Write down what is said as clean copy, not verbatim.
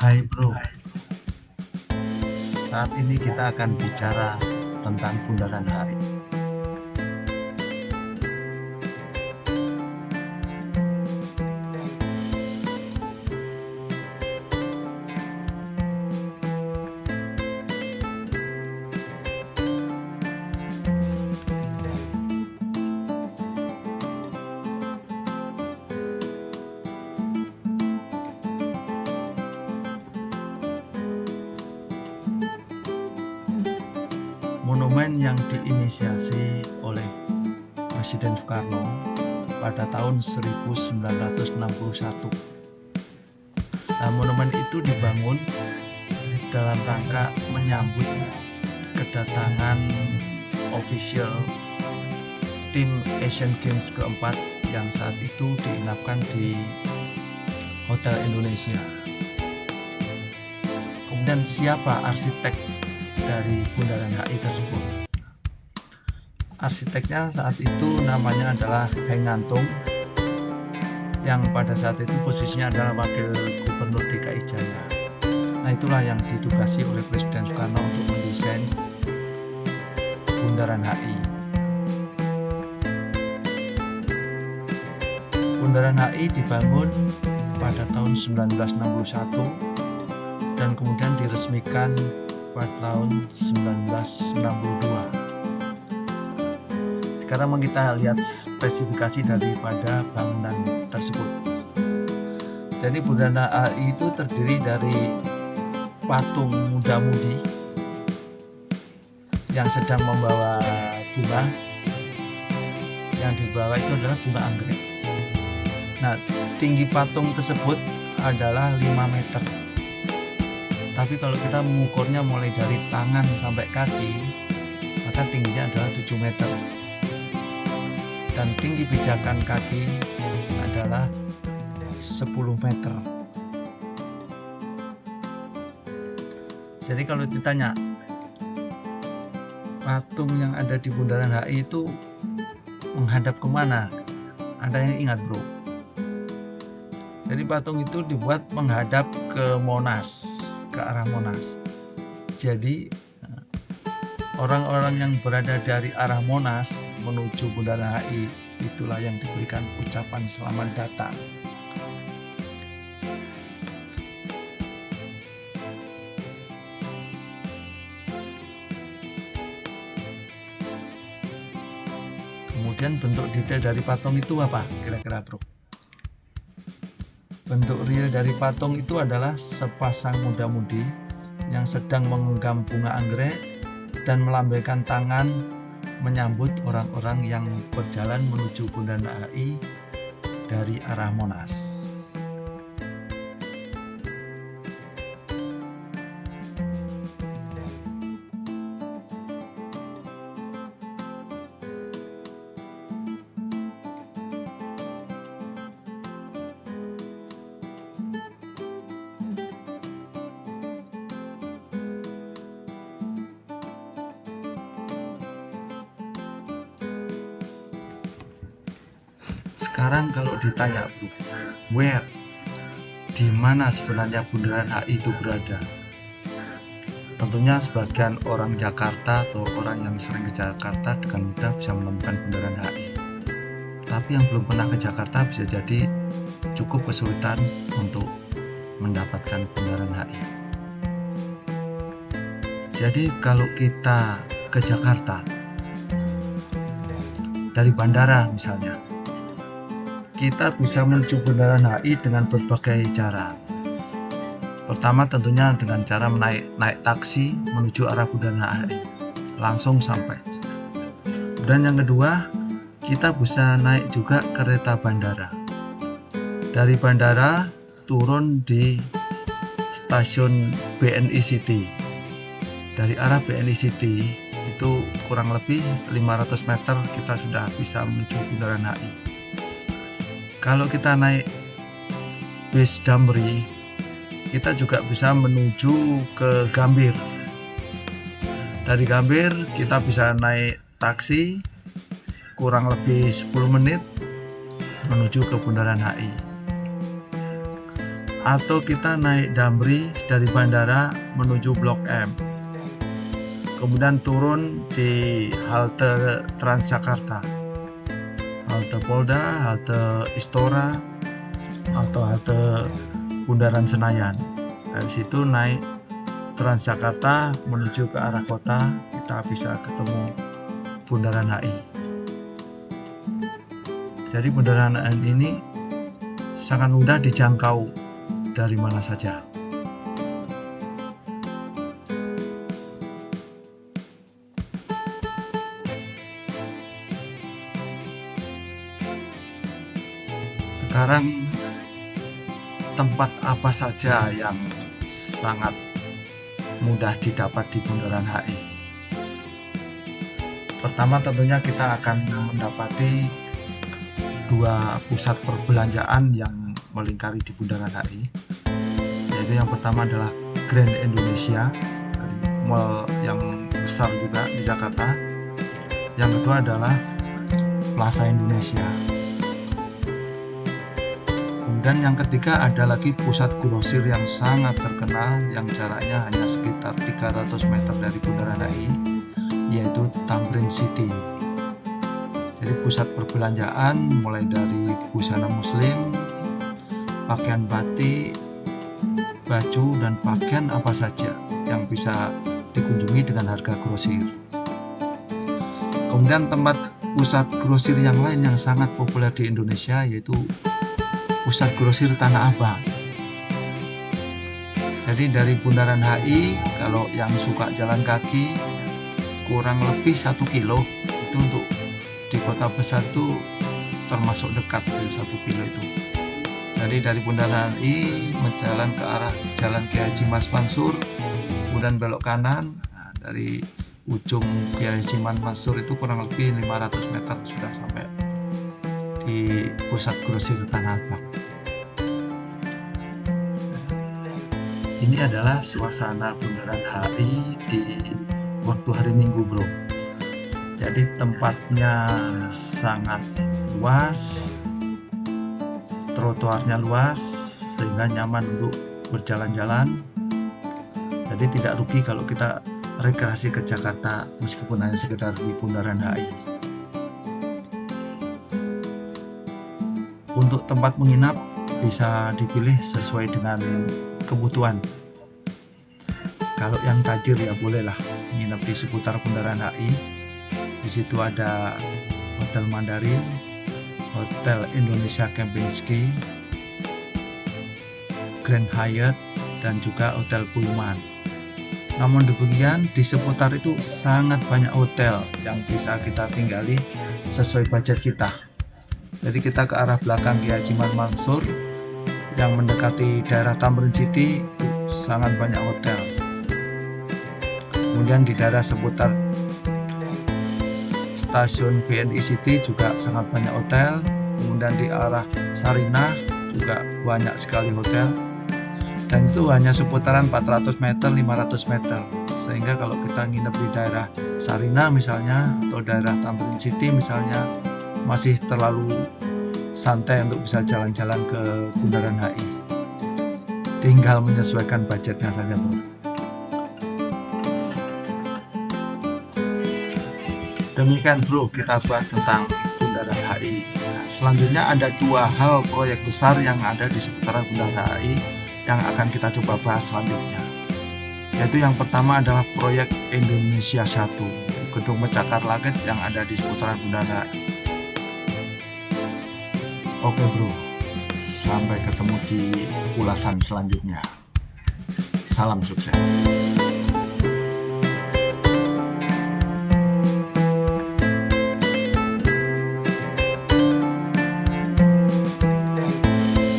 Hai bro, saat ini kita akan bicara tentang Bundaran HI. Monumen yang diinisiasi oleh Presiden Soekarno pada tahun 1961. Nah, monumen itu dibangun dalam rangka menyambut kedatangan official tim Asian Games keempat yang saat itu diinapkan di Hotel Indonesia. Kemudian siapa arsitek dari Bundaran HI tersebut? Arsiteknya saat itu namanya adalah Heng Ngantung, yang pada saat itu posisinya adalah Wakil Gubernur DKI Jaya. Nah, itulah yang ditugasi oleh Presiden Soekarno untuk mendesain Bundaran HI. Bundaran HI dibangun pada tahun 1961 dan kemudian diresmikan pada tahun 1962. Sekarang kita lihat spesifikasi daripada bangunan tersebut. Jadi Bundaran HI itu terdiri dari patung muda-mudi yang sedang membawa bunga. Yang dibawa itu adalah bunga anggrek. Nah, tinggi patung tersebut adalah 5 meter. Tapi kalau kita mengukurnya mulai dari tangan sampai kaki, maka tingginya adalah 7 meter. Dan tinggi pijakan kaki adalah 10 meter. Jadi kalau ditanya patung yang ada di Bundaran HI itu menghadap kemana? Ada yang ingat bro? Jadi patung itu dibuat menghadap ke Monas, ke arah Monas. Jadi orang-orang yang berada dari arah Monas menuju Bundaran HI itulah yang diberikan ucapan selamat datang. Kemudian bentuk detail dari patung itu apa kira-kira bro? Bentuk real dari patung itu adalah sepasang muda-mudi yang sedang menggenggam bunga anggrek dan melambaikan tangan menyambut orang-orang yang berjalan menuju Bundaran HI dari arah Monas. Sekarang kalau ditanya bro, where, di mana sebenarnya Bundaran HI itu berada? Tentunya sebagian orang Jakarta atau orang yang sering ke Jakarta dengan mudah bisa menemukan Bundaran HI. Tapi yang belum pernah ke Jakarta bisa jadi cukup kesulitan untuk mendapatkan Bundaran HI. Jadi kalau kita ke Jakarta dari bandara misalnya, kita bisa menuju Bundaran HI dengan berbagai cara. Pertama tentunya dengan cara naik taksi menuju arah Bundaran HI, langsung sampai. Dan yang kedua, kita bisa naik juga kereta bandara. Dari bandara turun di stasiun BNI City. Dari arah BNI City itu kurang lebih 500 meter kita sudah bisa menuju Bundaran HI. Kalau kita naik bis Damri, kita juga bisa menuju ke Gambir. Dari Gambir kita bisa naik taksi kurang lebih 10 menit menuju ke Bundaran HI. atau kita naik Damri dari bandara menuju Blok M, kemudian turun di halte Transjakarta, halte Polda, halte Istora, atau halte Bundaran Senayan. Dari situ naik Transjakarta menuju ke arah kota, kita bisa ketemu Bundaran HI. Jadi Bundaran HI ini sangat mudah dijangkau dari mana saja. Sekarang tempat apa saja yang sangat mudah didapat di Bundaran HI? Pertama tentunya kita akan mendapati dua pusat perbelanjaan yang melingkari di Bundaran HI, yaitu yang pertama adalah Grand Indonesia, mall yang besar juga di Jakarta. Yang kedua adalah Plaza Indonesia. Dan yang ketiga ada lagi pusat grosir yang sangat terkenal yang jaraknya hanya sekitar 300 meter dari Bundaran HI, yaitu Tamrin City. Jadi pusat perbelanjaan mulai dari busana muslim, pakaian batik, baju, dan pakaian apa saja yang bisa dikunjungi dengan harga grosir. Kemudian tempat pusat grosir yang lain yang sangat populer di Indonesia yaitu Pusat Grosir Tanah Abang. Jadi dari Bundaran HI, kalau yang suka jalan kaki kurang lebih 1 kilo, itu untuk di kota besar itu termasuk dekat dari 1 kilo itu. Jadi dari Bundaran HI menjalan ke arah Jalan Kiai Haji Mas Mansur, kemudian belok kanan. Nah, dari ujung Kiai Haji Mas Mansur itu kurang lebih 500 meter sudah sampai di Pusat Grosir Tanah Abang. Ini adalah suasana Bundaran HI di waktu hari Minggu, bro. Jadi tempatnya sangat luas, trotoarnya luas sehingga nyaman untuk berjalan-jalan. Jadi tidak rugi kalau kita rekreasi ke Jakarta meskipun hanya sekedar di Bundaran HI. Untuk tempat menginap bisa dipilih sesuai dengan kebutuhan. Kalau yang tajir ya bolehlah menginap di seputar Bundaran HI. Di situ ada Hotel Mandarin, Hotel Indonesia Kempinski, Grand Hyatt, dan juga Hotel Pullman. Namun demikian di seputar itu sangat banyak hotel yang bisa kita tinggali sesuai budget kita. Jadi kita ke arah belakang Kiai Haji Mas Mansur yang mendekati daerah Tamrin City itu sangat banyak hotel. Kemudian di daerah seputar stasiun BNI City juga sangat banyak hotel. Kemudian di arah Sarinah juga banyak sekali hotel. Dan itu hanya seputaran 400 meter, 500 meter. Sehingga kalau kita nginep di daerah Sarinah misalnya atau daerah Tamrin City misalnya masih terlalu santai untuk bisa jalan-jalan ke Bundaran HI. Tinggal menyesuaikan budgetnya saja, bro. Demikian, bro, kita bahas tentang Bundaran HI. Selanjutnya ada dua hal proyek besar yang ada di seputaran Bundaran HI yang akan kita coba bahas selanjutnya. Yaitu yang pertama adalah proyek Indonesia 1, gedung pencakar langit yang ada di seputaran Bundaran HI. Oke, bro, sampai ketemu di ulasan selanjutnya. Salam sukses.